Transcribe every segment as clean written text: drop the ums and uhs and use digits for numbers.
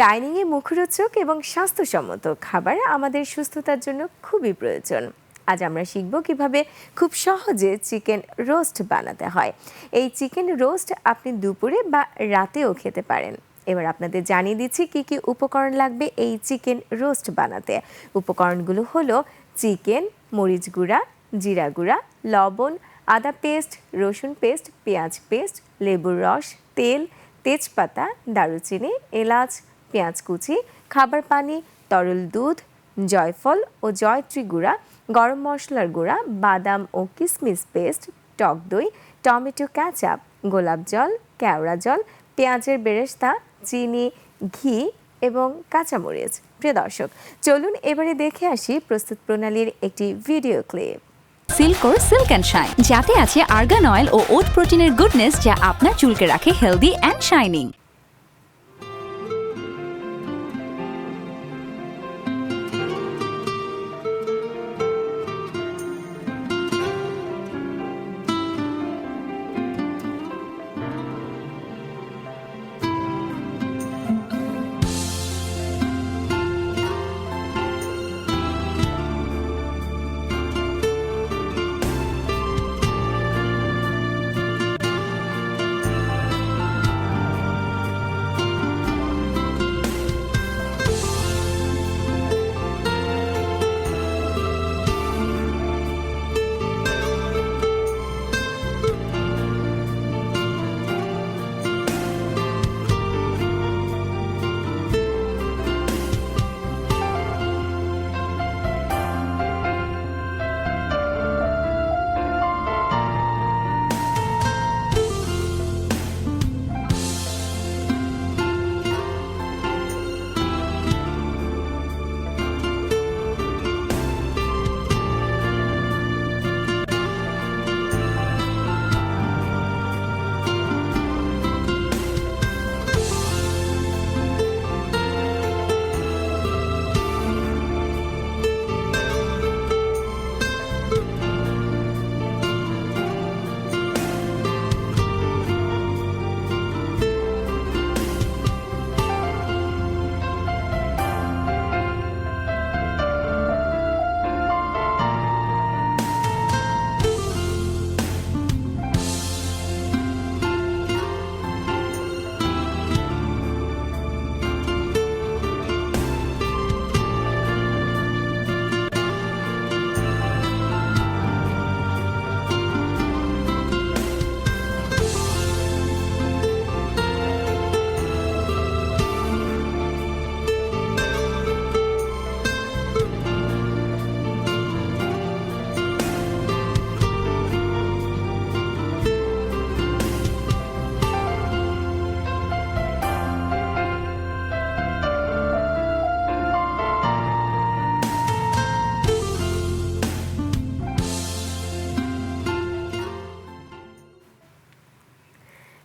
ডাইনিংয়ে মুখরোচক এবং স্বাস্থ্যসম্মত খাবার আমাদের সুস্থতার জন্য খুবই প্রয়োজন। আজ আমরা শিখব কিভাবে খুব সহজে চিকেন রোস্ট বানাতে হয়। এই চিকেন রোস্ট আপনি দুপুরে বা রাতেও খেতে পারেন। এবার আপনাদের জানিয়ে দিচ্ছি কি কি উপকরণ লাগবে এই চিকেন রোস্ট বানাতে। উপকরণগুলো হলো চিকেন, মরিচ গুঁড়া, জিরা গুঁড়া, লবণ, আদা পেস্ট, রসুন পেস্ট, পেঁয়াজ পেস্ট, লেবুর রস, তেল, তেজপাতা, দারুচিনি, এলাচ, পেঁয়াজ কুচি, খাবার পানি, তরল দুধ, জয়ফল ও জয়ত্রী গুঁড়া, গরম মশলার গুঁড়া, বাদাম ও কিশমিশ পেস্ট, টক দই, টমেটো ক্যাচাপ, গোলাপ জল, কেওড়া জল, পেঁয়াজের বেরেস্তা, চিনি, ঘি এবং কাঁচামরিচ। প্রিয় দর্শক, চলুন এবারে দেখে আসি প্রস্তুত প্রণালীর একটি ভিডিও ক্লিপ। সিল্কোর সিল্ক অ্যান্ড শাইন, যাতে আছে আর্গান অয়েল ও ওট প্রোটিনের গুডনেস, যা আপনার চুলকে রাখে হেলদি অ্যান্ড শাইনিং।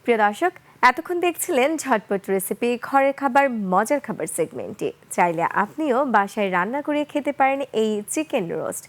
প্রিয় দর্শক, এতক্ষণ দেখছিলেন ঝটপট রেসিপি, ঘরের খাবার, মজার খাবার সেগমেন্টটি। চাইলে আপনিও বাসায় রান্না করে খেতে পারেন এই চিকেন রোস্ট।